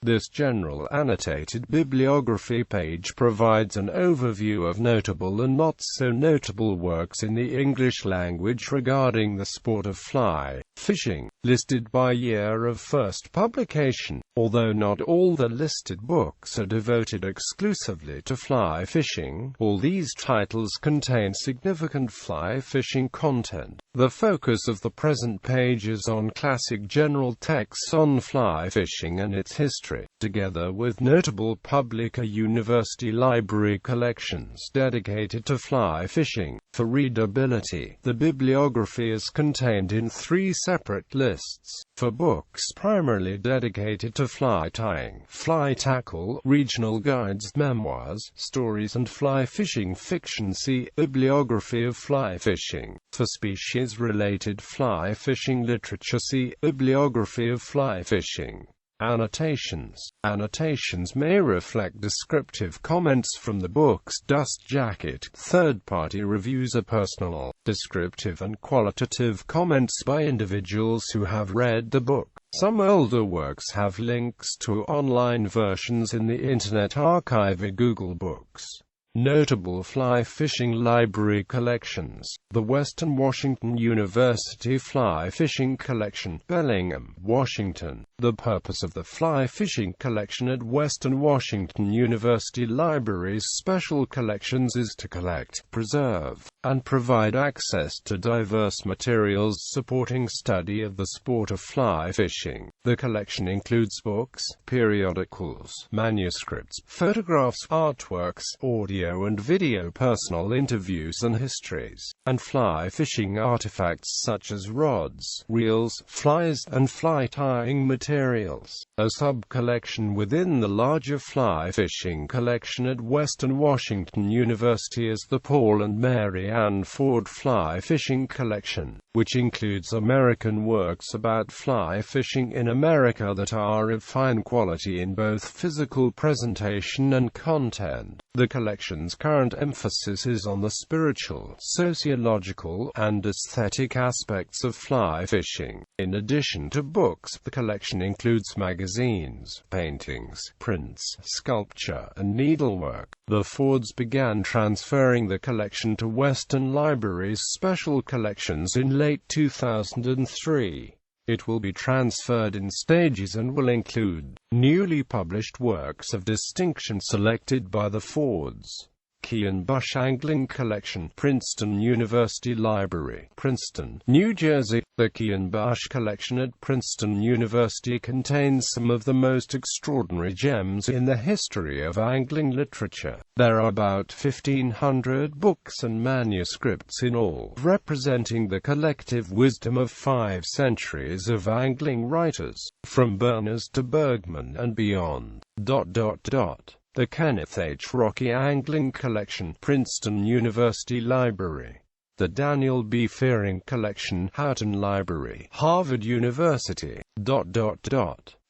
This general annotated bibliography page provides an overview of notable and not-so-notable works in the English language regarding the sport of fly fishing, listed by year of first publication. Although not all the listed books are devoted exclusively to fly fishing, all these titles contain significant fly fishing content. The focus of the present page is on classic general texts on fly fishing and its history, together with notable public or university library collections dedicated to fly fishing. For readability, the bibliography is contained in 3 separate lists. For books primarily dedicated to fly tying, fly tackle, regional guides, memoirs, stories and fly fishing fiction, see Bibliography of fly fishing. For species-related fly fishing literature, see Bibliography of fly fishing. Annotations. Annotations may reflect descriptive comments from the book's dust jacket. Third-party reviews are personal, descriptive and qualitative comments by individuals who have read the book. Some older works have links to online versions in the Internet Archive or Google Books. Notable fly fishing library collections. The Western Washington University Fly Fishing Collection, Bellingham, Washington. The purpose of the fly fishing collection at Western Washington University Library's special collections is to collect, preserve, and provide access to diverse materials supporting study of the sport of fly fishing. The collection includes books, periodicals, manuscripts, photographs, artworks, audio and video, personal interviews and histories, and fly fishing artifacts such as rods, reels, flies, and fly tying materials. A sub-collection within the larger fly fishing collection at Western Washington University is the Paul and Mary Ann Ford Fly Fishing Collection, which includes American works about fly fishing in America that are of fine quality in both physical presentation and content. The collection's current emphasis is on the spiritual, sociological, and aesthetic aspects of fly fishing. In addition to books, the collection includes magazines, paintings, prints, sculpture, and needlework. The Fords began transferring the collection to Western Library's special collections in late 2003. It will be transferred in stages and will include newly published works of distinction selected by the Fords. Key and Bush Angling Collection, Princeton University Library, Princeton, New Jersey. The Key and Bush Collection at Princeton University contains some of the most extraordinary gems in the history of angling literature. There are about 1,500 books and manuscripts in all, representing the collective wisdom of 5 centuries of angling writers, from Berners to Bergman and beyond. The Kenneth H. Rocky Angling Collection, Princeton University Library. The Daniel B. Fearing Collection, Houghton Library, Harvard University.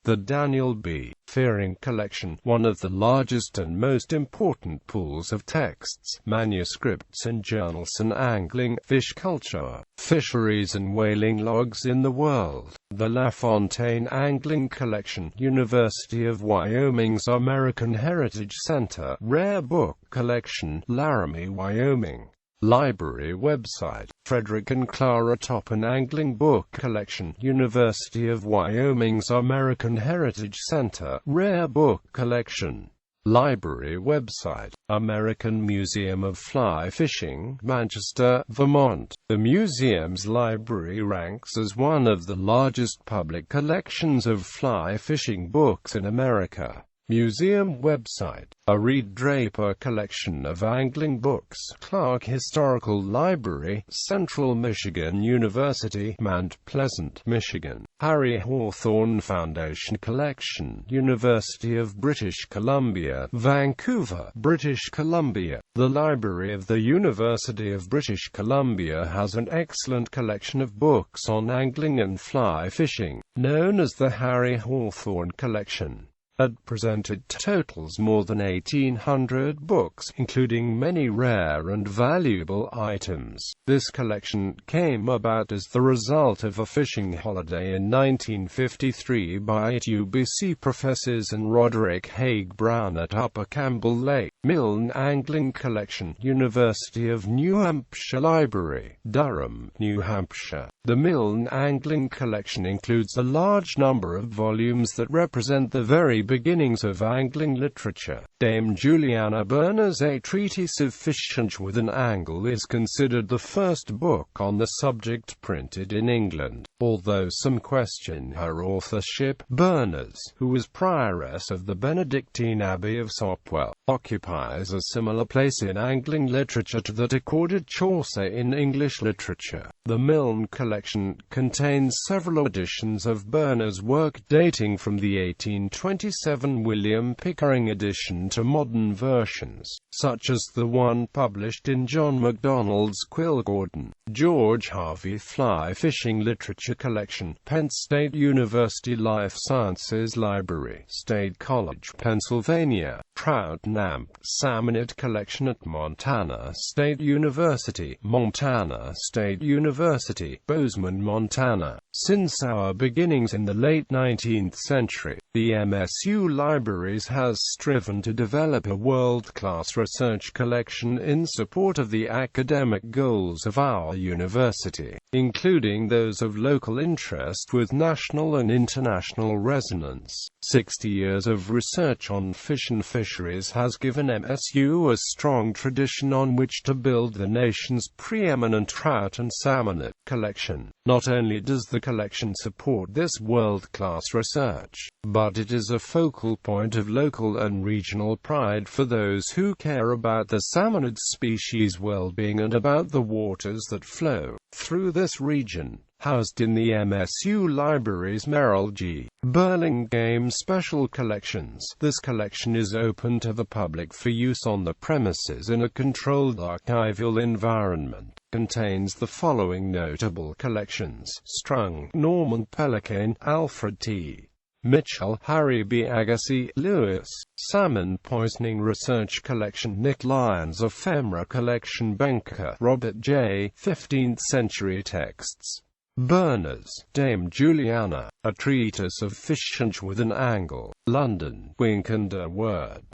The Daniel B. Fearing Collection, one of the largest and most important pools of texts, manuscripts and journals on angling, fish culture, fisheries and whaling logs in the world. The LaFontaine Angling Collection, University of Wyoming's American Heritage Center, Rare Book Collection, Laramie, Wyoming. Library website. Frederick and Clara Toppen Angling Book Collection, University of Wyoming's American Heritage Center, Rare Book Collection. Library website. American Museum of Fly Fishing, Manchester, Vermont. The museum's library ranks as one of the largest public collections of fly fishing books in America. Museum website. A Reed Draper collection of angling books, Clark Historical Library, Central Michigan University, Mount Pleasant, Michigan. Harry Hawthorne Foundation Collection, University of British Columbia, Vancouver, British Columbia. The Library of the University of British Columbia has an excellent collection of books on angling and fly fishing, known as the Harry Hawthorne Collection. Rhead presented totals more than 1,800 books, including many rare and valuable items. This collection came about as the result of a fishing holiday in 1953 by UBC professors and Roderick Haig Brown at Upper Campbell Lake. Milne Angling Collection, University of New Hampshire Library, Durham, New Hampshire. The Milne Angling Collection includes a large number of volumes that represent the very beginnings of angling literature. Dame Juliana Burner's A Treatise of Fishing with an Angle is considered the first book on the subject printed in England. Although some question her authorship, Burner's, who was prioress of the Benedictine Abbey of Sopwell, occupies a similar place in angling literature to that accorded Chaucer in English literature. The Milne collection contains several editions of Burner's work dating from the 1827 William Pickering edition to modern versions, such as the one published in John MacDonald's Quill Gordon, George Harvey Fly Fishing Literature Collection, Penn State University Life Sciences Library, State College, Pennsylvania, Trout Namp Salmonid Collection at Montana State University, Montana State University, Bozeman, Montana. Since our beginnings in the late 19th century, the MSU Libraries has striven to develop a world-class research collection in support of the academic goals of our university, including those of local interest with national and international resonance. 60 years of research on fish and fisheries has given MSU a strong tradition on which to build the nation's preeminent trout and salmonid collection. Not only does the collection support this world-class research, but it is a focal point of local and regional pride for those who care about the salmonid species' well-being and about the waters that flow through this region. Housed in the MSU Library's Merrill G. Burlingame Special Collections, this collection is open to the public for use on the premises in a controlled archival environment. Contains the following notable collections: Strung, Norman Pelican, Alfred T. Mitchell, Harry B. Agassi, Lewis, Salmon Poisoning Research Collection, Nick Lyons Ephemera Collection, Benker, Robert J. 15th Century Texts. Burner's, Dame Juliana, A Treatise of Fishing with an Angle, London, Wink and a Word.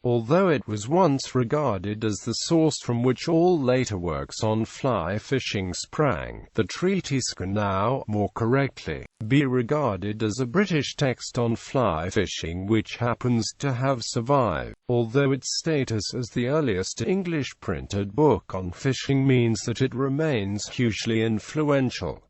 Although it was once regarded as the source from which all later works on fly fishing sprang, the treatise can now, more correctly, be regarded as a British text on fly fishing which happens to have survived, although its status as the earliest English printed book on fishing means that it remains hugely influential.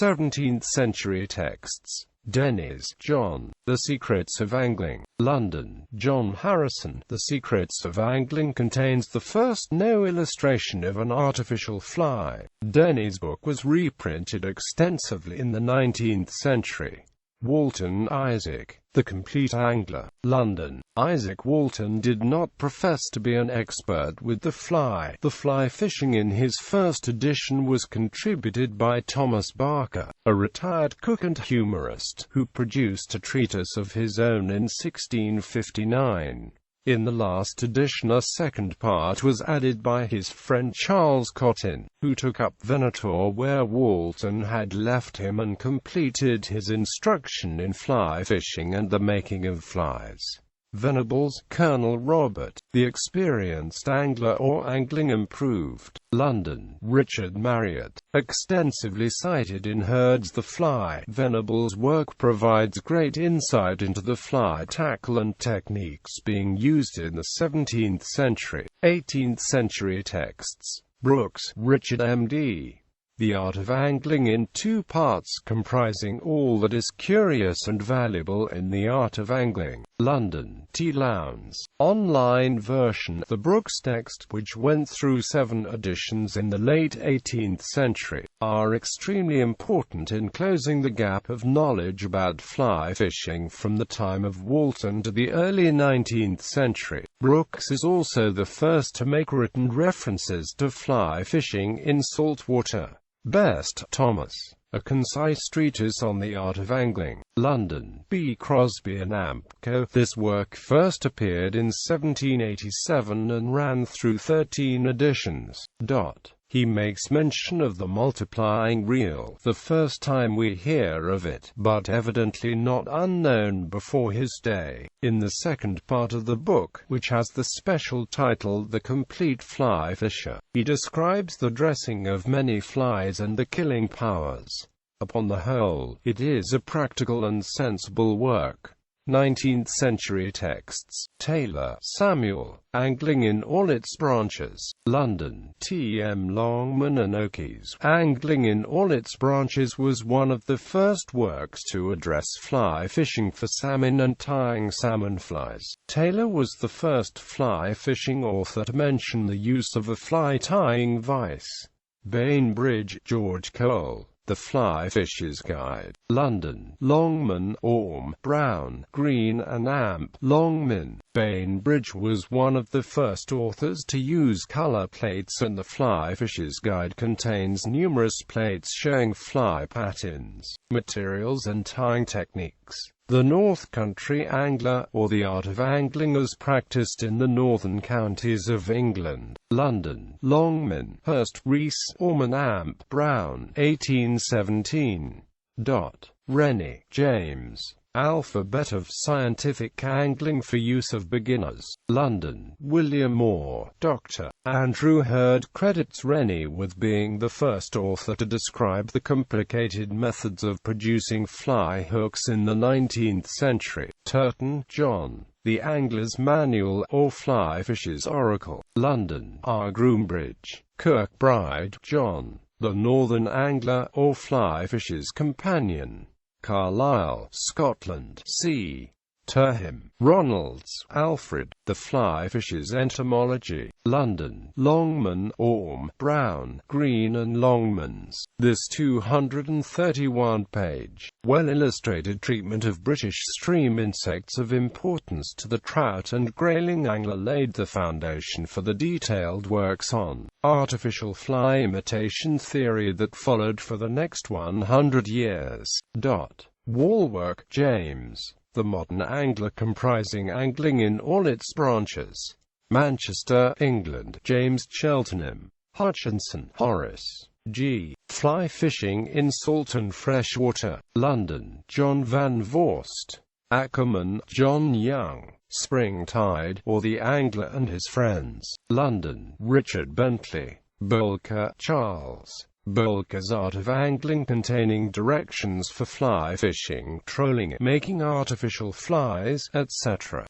17th century texts. Dennis, John, The Secrets of Angling, London, John Harrison. The Secrets of Angling contains the first no illustration of an artificial fly. Denny's book was reprinted extensively in the 19th century. Walton, Isaac, The Complete Angler, London. Isaac Walton did not profess to be an expert with the fly. The fly fishing in his first edition was contributed by Thomas Barker, a retired cook and humorist, who produced a treatise of his own in 1659. In the last edition a second part was added by his friend Charles Cottin, who took up Venator where Walton had left him and completed his instruction in fly fishing and the making of flies. Venables, Colonel Robert, The Experienced Angler or Angling Improved, London, Richard Marriott, extensively cited in Hurd's The Fly. Venables' work provides great insight into the fly tackle and techniques being used in the 17th century, 18th century texts. Brooks, Richard M.D. The Art of Angling in Two Parts, comprising all that is curious and valuable in the art of angling. London, T. Lowndes. Online version. The Brooks text, which went through 7 editions in the late 18th century, are extremely important in closing the gap of knowledge about fly fishing from the time of Walton to the early 19th century. Brooks is also the first to make written references to fly fishing in salt water. Best, Thomas. A Concise Treatise on the Art of Angling. London, B. Crosby and Amp Co. This work first appeared in 1787 and ran through 13 editions. He makes mention of the multiplying reel, the first time we hear of it, but evidently not unknown before his day. In the second part of the book, which has the special title The Complete Fly Fisher, he describes the dressing of many flies and the killing powers. Upon the whole, it is a practical and sensible work. 19th-century texts. Taylor, Samuel. Angling in All Its Branches. London, T. M. Longman and Oakes. Angling in All Its Branches was one of the first works to address fly fishing for salmon and tying salmon flies. Taylor was the first fly fishing author to mention the use of a fly tying vise. Bainbridge, George Cole. The Fly Fisher's Guide. London, Longman, Orme, Brown, Green and Amp. Longman. Bainbridge was one of the first authors to use color plates, and the Fly Fisher's Guide contains numerous plates showing fly patterns, materials and tying techniques. The North Country Angler, or the Art of Angling as practiced in the northern counties of England. London, Longman, Hurst, Rees, Orman, Amp, Brown, 1817. Rennie, James. Alphabet of Scientific Angling for Use of Beginners. London, William Moore. Dr. Andrew Hurd credits Rennie with being the first author to describe the complicated methods of producing fly hooks in the 19th century. Turton, John. The Angler's Manual, or Fly Fisher's Oracle. London, R. Groombridge. Kirkbride, John. The Northern Angler, or Fly Fisher's Companion. Carlisle, Scotland. C. Terham, Ronalds, Alfred. The Fly Fisher's Entomology. London, Longman, Orme, Brown, Green and Longmans. This 231-page, well-illustrated treatment of British stream insects of importance to the trout and grayling angler laid the foundation for the detailed works on artificial fly imitation theory that followed for the next 100 years. Walwork, James. The Modern Angler, comprising angling in all its branches. Manchester, England. James Cheltenham. Hutchinson, Horace. G. Fly Fishing in Salt and Fresh Water. London, John Van Vorst. Ackerman, John Young. Spring Tide, or The Angler and His Friends. London, Richard Bentley. Bolker, Charles. Bolker's Art of Angling, containing directions for fly fishing, trolling, making artificial flies, etc.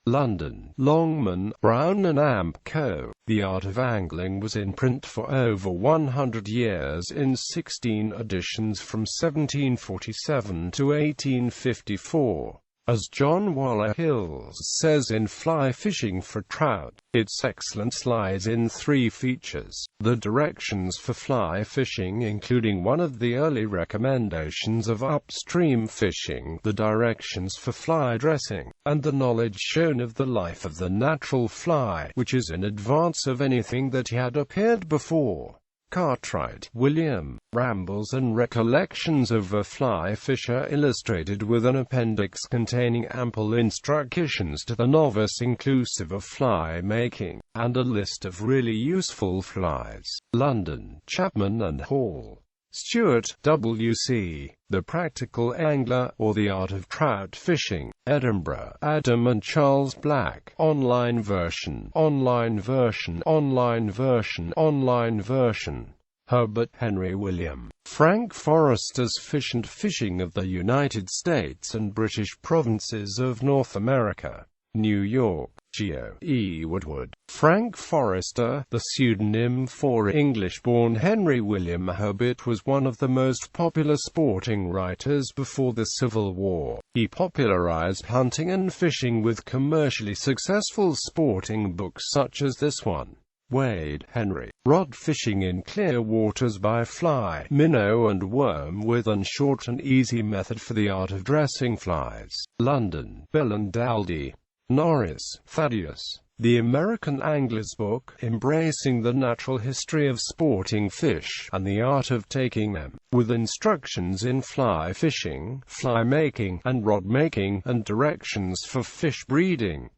London, Longman, Brown and Amp Co. The Art of Angling was in print for over 100 years in 16 editions from 1747 to 1854. As John Waller Hills says in Fly Fishing for Trout, its excellence lies in 3 features: the directions for fly fishing, including one of the early recommendations of upstream fishing, the directions for fly dressing, and the knowledge shown of the life of the natural fly, which is in advance of anything that had appeared before. Cartwright, William. Rambles and Recollections of a Fly Fisher, illustrated with an appendix containing ample instructions to the novice inclusive of fly making, and a list of really useful flies. London, Chapman and Hall. Stewart, W.C. The Practical Angler, or the Art of Trout Fishing. Edinburgh, Adam and Charles Black. Online version. Online version. Online version. Online version. Herbert Henry William. Frank Forrester's Fish and Fishing of the United States and British Provinces of North America. New York, Geo. E. Woodward. Frank Forrester, the pseudonym for English-born Henry William Herbert, was one of the most popular sporting writers before the Civil War. He popularized hunting and fishing with commercially successful sporting books such as this one. Wade, Henry. Rod Fishing in Clear Waters by Fly, Minnow and Worm, with an short and easy method for the art of dressing flies. London, Bell and Daldry. Norris, Thaddeus. The American Angler's Book, Embracing the Natural History of Sporting Fish, and the Art of Taking Them, with instructions in fly fishing, fly making, and rod making, and directions for fish breeding.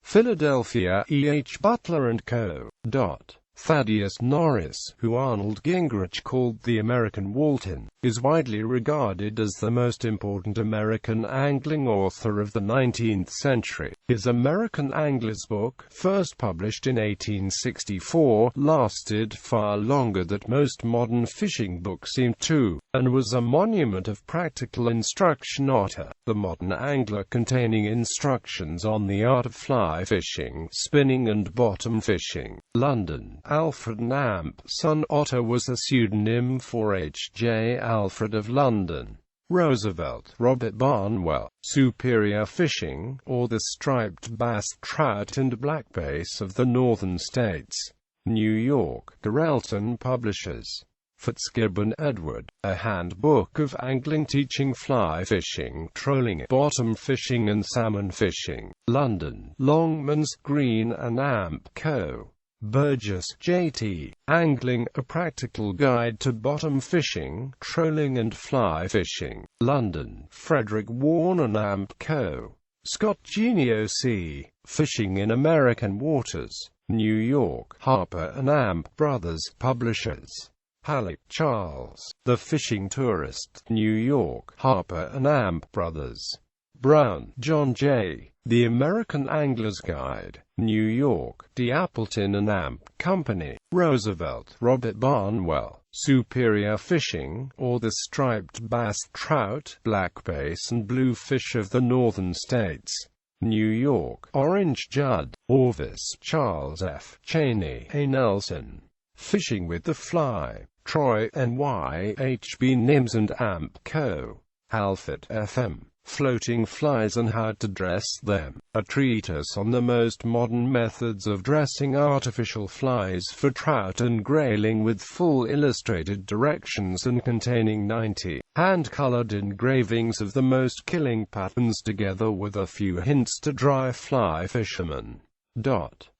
Philadelphia, E. H. Butler & Co. Thaddeus Norris, who Arnold Gingrich called the American Walton, is widely regarded as the most important American angling author of the 19th century. His American Angler's Book, first published in 1864, lasted far longer than most modern fishing books seem to, and was a monument of practical instruction. Otter, the modern angler, containing instructions on the art of fly fishing, spinning and bottom fishing. London, Alfred Namp, son. Otter was a pseudonym for H. J. Alfred of London. Roosevelt, Robert Barnwell, Superior Fishing, or the Striped Bass, Trout and Blackbass of the Northern States. New York, Geraldton Publishers. Fitzgibbon, Edward, A Handbook of Angling teaching fly fishing, trolling, bottom fishing and salmon fishing. London, Longmans, Green and Amp Co. Burgess, J.T., Angling, A Practical Guide to Bottom Fishing, Trolling and Fly Fishing. London, Frederick Warne & Amp Co. Scott Genio C., Fishing in American Waters. New York, Harper & Amp Brothers, Publishers. Halleck, Charles, The Fishing Tourist. New York, Harper & Amp Brothers. Brown, John J., The American Angler's Guide. New York, D. Appleton & Amp Company. Roosevelt, Robert Barnwell, Superior Fishing, or the Striped Bass, Trout, Blackbass and Bluefish of the Northern States. New York, Orange Judd. Orvis, Charles F. Cheney, A. Nelson. Fishing with the Fly. Troy, N.Y., H.B. Nims & Amp Co. Halford, F.M. Floating Flies and How to Dress Them. A treatise on the most modern methods of dressing artificial flies for trout and grayling, with full illustrated directions and containing 90 hand-colored engravings of the most killing patterns, together with a few hints to dry fly fishermen.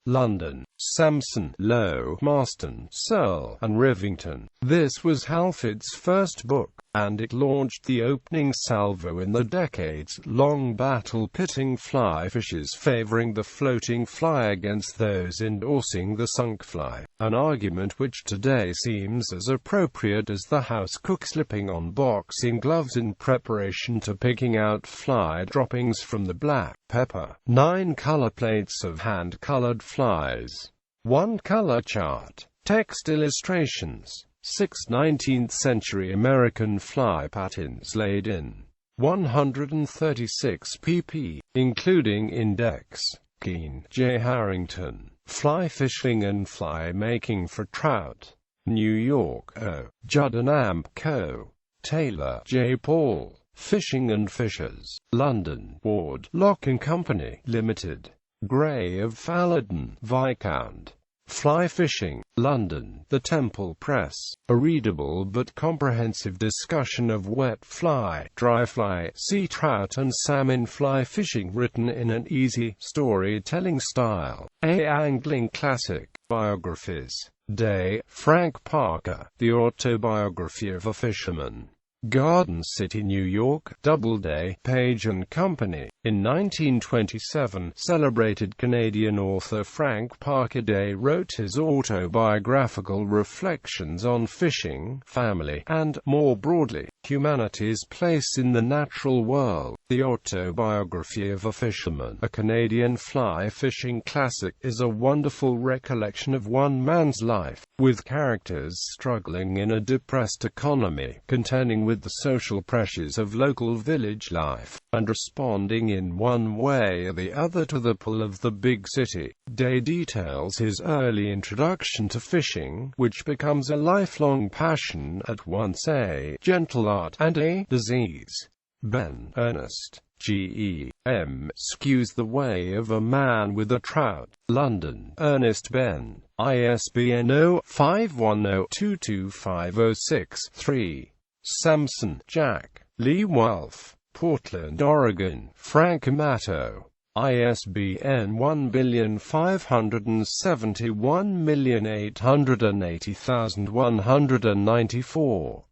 London, Sampson, Lowe, Marston, Searle, and Rivington. This was Halford's first book, and it launched the opening salvo in the decades-long battle pitting fly fishers favoring the floating fly against those endorsing the sunk fly, an argument which today seems as appropriate as the house cook slipping on boxing gloves in preparation to picking out fly droppings from the black pepper. 9 color plates of hand-colored flies. 1 color chart. Text illustrations. 6 19th-century American fly patterns laid in 136 pp., including index. Keene, J. Harrington. Fly Fishing and Fly Making for Trout. New York, O. Judd & Amp Co. Taylor, J. Paul. Fishing and Fishers. London, Ward, Lock & Company, Limited. Gray of Falladon, Viscount. Fly Fishing. London, The Temple Press. A readable but comprehensive discussion of wet fly, dry fly, sea trout and salmon fly fishing, written in an easy, storytelling style. A angling classic. Biographies. Day, Frank Parker, The Autobiography of a Fisherman. Garden City, New York, Doubleday, Page & Company. In 1927, celebrated Canadian author Frank Parker Day wrote his autobiographical reflections on fishing, family, and, more broadly, humanity's place in the natural world. The Autobiography of a Fisherman, a Canadian fly fishing classic, is a wonderful recollection of one man's life, with characters struggling in a depressed economy, contending with the social pressures of local village life, and responding in one way or the other to the pull of the big city. Day details his early introduction to fishing, which becomes a lifelong passion, at once a gentle art and a disease. Ben, Ernest. G.E.M. Skews the Way of a Man with a Trout. London, Ernest Ben. ISBN 0-510-22506-3. Sampson, Jack. Lee Wolfe. Portland, Oregon. Frank Amato. ISBN 1571880194.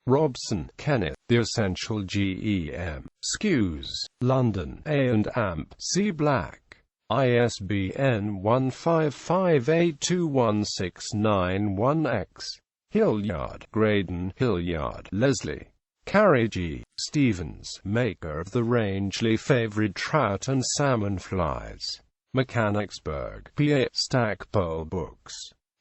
Robson, Kenneth. The Essential Gem. Skews, London, A&Amp. C. Black. ISBN 1558216991-X. Hilliard, Graydon, Hilliard, Leslie. Carrie G. Stevens, maker of the Rangeley Favoured Trout and Salmon Flies. Mechanicsburg, PA. Stackpole Books.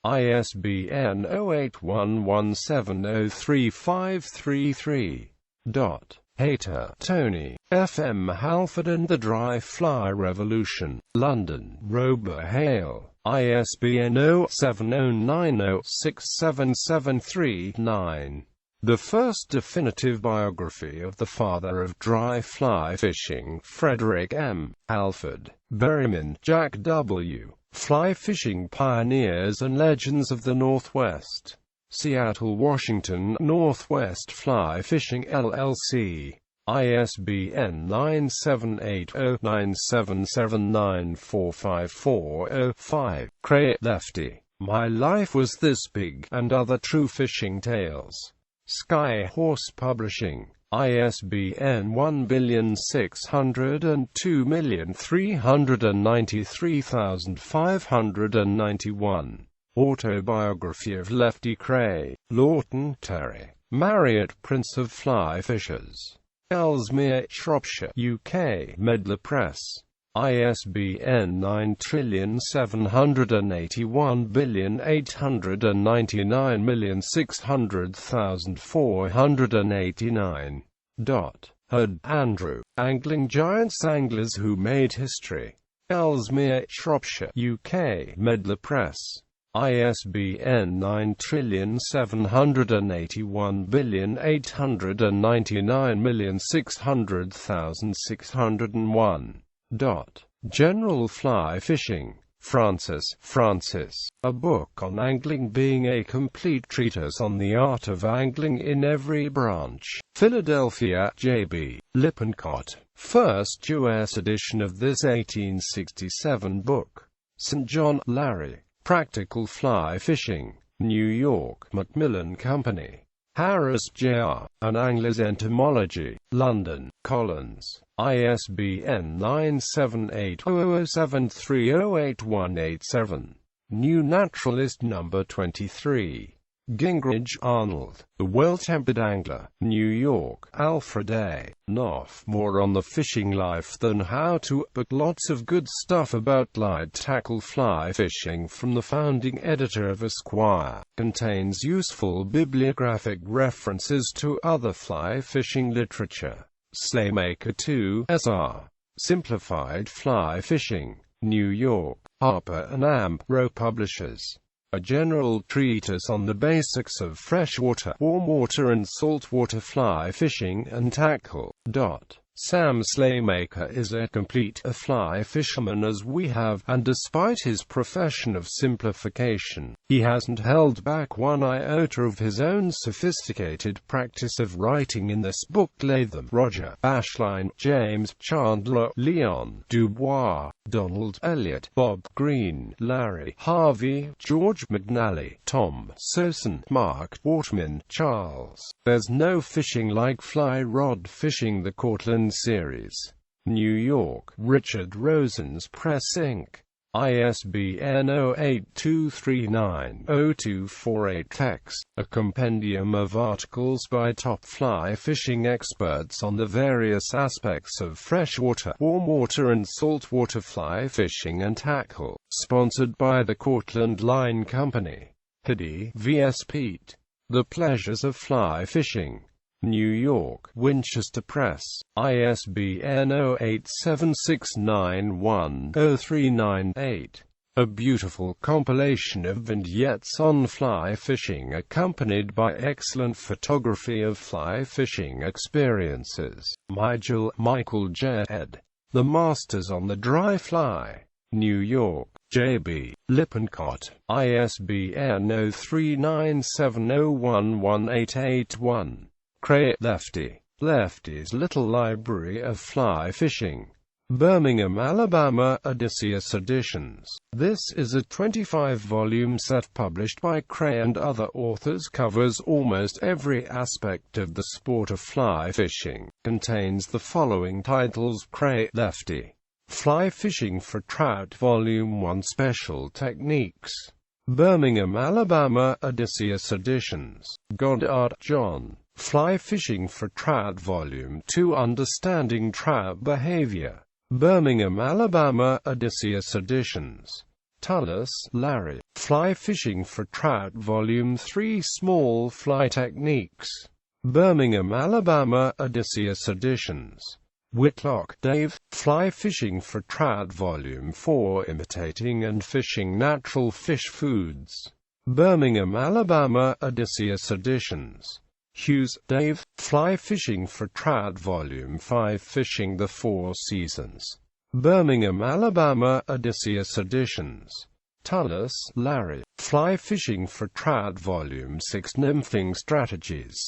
ISBN 0811703533. Hayter, Tony. F.M. Halford and the Dry Fly Revolution. London, Rober Hale. ISBN 0709067739. The first definitive biography of the father of dry fly fishing, Frederick M. Halford. Berryman, Jack W. Fly Fishing Pioneers and Legends of the Northwest. Seattle, Washington, Northwest Fly Fishing LLC. ISBN 9780977945405. Cray, Lefty. My Life Was This Big, and Other True Fishing Tales. Sky Horse Publishing. ISBN 16023933591. Autobiography of Lefty Cray. Lawton, Terry. Marriott, Prince of Fly Fishers. Ellesmere, Shropshire, UK. Medlar Press. ISBN 9781899600489. Hood, Andrew. Angling Giants, Anglers Who Made History. Ellesmere, Shropshire, UK. Medlar Press. ISBN 9781899600601. General Fly Fishing. Francis. A Book on Angling being a complete treatise on the art of angling in every branch. Philadelphia, J.B. Lippincott. First U.S. edition of this 1867 book. St. John, Larry. Practical Fly Fishing. New York, Macmillan Company. Harris, J.R., An Angler's Entomology. London, Collins. ISBN 97800730887. New Naturalist No. 23. Gingrich, Arnold. The Well-Tempered Angler. New York, Alfred A. Knopf. More on the fishing life than how to, but lots of good stuff about light tackle fly fishing from the founding editor of Esquire. Contains useful bibliographic references to other fly fishing literature. Slaymaker 2, S.R. Simplified Fly Fishing. New York, Harper & Amp, Row Publishers. A general treatise on the basics of freshwater, warmwater and saltwater fly fishing and tackle. Sam Slaymaker is a complete fly fisherman as we have, and despite his profession of simplification, he hasn't held back one iota of his own sophisticated practice of writing in this book. Latham, Roger, Ashline, James, Chandler, Leon, Dubois, Donald, Elliott, Bob, Green, Larry, Harvey, George McNally, Tom, Sosen, Mark, Waterman, Charles. There's no fishing like fly rod fishing. The Cortland Series. New York, Richard Rosen's Press Inc. ISBN 0823902248-X. A compendium of articles by top fly fishing experts on the various aspects of freshwater, warmwater and saltwater fly fishing and tackle. Sponsored by the Cortland Line Company. Hiddy, V.S. Pete. The Pleasures of Fly Fishing. New York, Winchester Press. ISBN 0876910398. A beautiful compilation of vignettes on fly fishing accompanied by excellent photography of fly fishing experiences. Michael J. Ed. The Masters on the Dry Fly. New York, J.B. Lippincott. ISBN 0397011881. Cray, Lefty. Lefty's Little Library of Fly Fishing. Birmingham, Alabama, Odysseus Editions. This is a 25-volume set published by Cray and other authors, covers almost every aspect of the sport of fly fishing, contains the following titles: Cray, Lefty. Fly Fishing for Trout Volume 1, Special Techniques. Birmingham, Alabama, Odysseus Editions. Goddard, John. Fly Fishing for Trout Volume 2, Understanding Trout Behavior. Birmingham, Alabama, Odysseus Editions. Tullis, Larry. Fly Fishing for Trout Volume 3, Small Fly Techniques. Birmingham, Alabama, Odysseus Editions. Whitlock, Dave. Fly Fishing for Trout Volume 4, Imitating and Fishing Natural Fish Foods. Birmingham, Alabama, Odysseus Editions. Hughes, Dave. Fly Fishing for Trout Volume 5, Fishing the Four Seasons. Birmingham, Alabama, Odysseus Editions. Tullis, Larry. Fly Fishing for Trout Volume 6, Nymphing Strategies.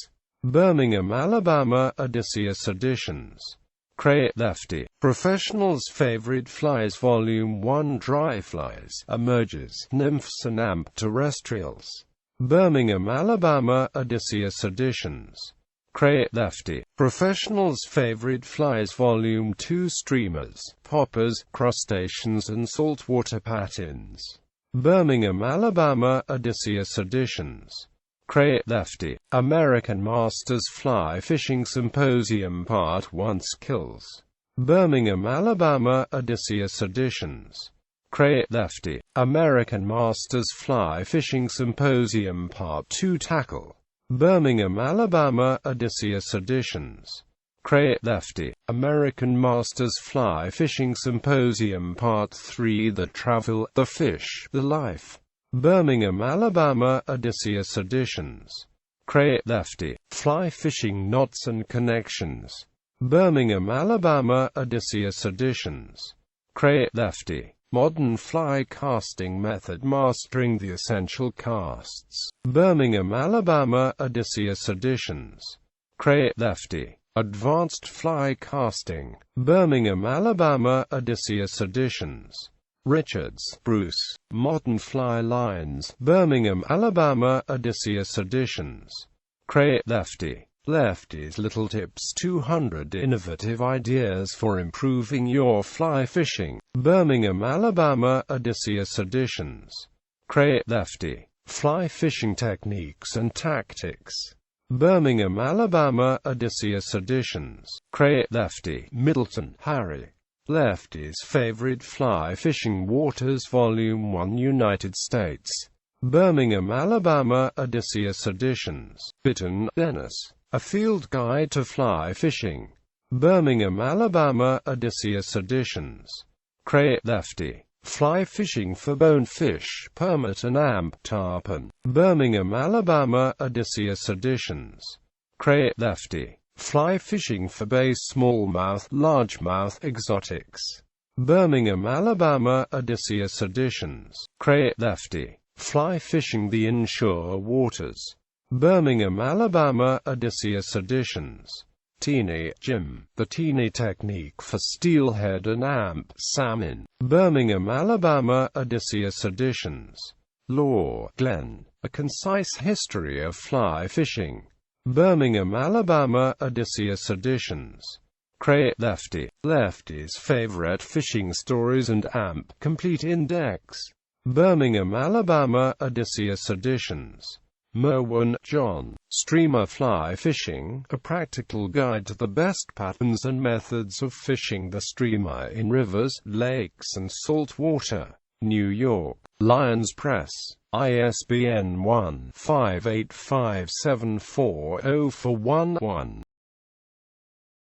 Birmingham, Alabama, Odysseus Editions. Cray, Lefty. Professionals' Favorite Flies Volume 1, Dry Flies, Emerges, Nymphs and Amp Terrestrials. Birmingham, Alabama, Odysseus Editions. Cray, Lefty. Professionals' Favorite Flies Volume 2, Streamers, Poppers, Crustaceans and Saltwater Patins. Birmingham, Alabama, Odysseus Editions. Cray, Lefty. American Masters Fly Fishing Symposium Part 1, Skills. Birmingham, Alabama, Odysseus Editions. Cray, Lefty. American Masters Fly Fishing Symposium Part 2, Tackle. Birmingham, Alabama, Odysseus Editions. Cray, Lefty. American Masters Fly Fishing Symposium Part 3, The Travel, the Fish, the Life. Birmingham, Alabama, Odysseus Editions. Cray, Lefty. Fly Fishing Knots and Connections. Birmingham, Alabama, Odysseus Editions. Cray, Lefty. Modern Fly Casting Method, Mastering the Essential Casts. Birmingham, Alabama, Odysseus Editions. Cray, Lefty. Advanced Fly Casting. Birmingham, Alabama, Odysseus Editions. Richards, Bruce. Modern Fly Lines. Birmingham, Alabama, Odysseus Editions. Cray, Lefty. Lefty's Little Tips, 200 Innovative Ideas for Improving Your Fly Fishing. Birmingham, Alabama, Odysseus Editions. Cray, Lefty. Fly Fishing Techniques and Tactics. Birmingham, Alabama, Odysseus Editions. Cray, Lefty. Middleton, Harry. Lefty's Favorite Fly Fishing Waters Volume 1, United States. Birmingham, Alabama, Odysseus Editions. Bitton, Dennis. A Field Guide to Fly Fishing. Birmingham, Alabama, Odysseus Editions. Cray, Lefty. Fly Fishing for Bonefish, Permit and Amp Tarpon. Birmingham, Alabama, Odysseus Editions. Cray, Lefty. Fly Fishing for Bass, Smallmouth, Largemouth Exotics. Birmingham, Alabama, Odysseus Editions. Cray, Lefty. Fly Fishing the Inshore Waters. Birmingham, Alabama, Odysseus Editions. Teeny, Jim. The Teeny Technique for Steelhead and Amp Salmon. Birmingham, Alabama, Odysseus Editions. Law, Glenn. A Concise History of Fly Fishing. Birmingham, Alabama, Odysseus Editions. Cray, Lefty. Lefty's Favorite Fishing Stories and Amp Complete Index. Birmingham, Alabama, Odysseus Editions. Merwin, John. Streamer Fly Fishing, A Practical Guide to the Best Patterns and Methods of Fishing the Streamer in Rivers, Lakes and Salt Water. New York. Lyons Press. ISBN 1-585740411.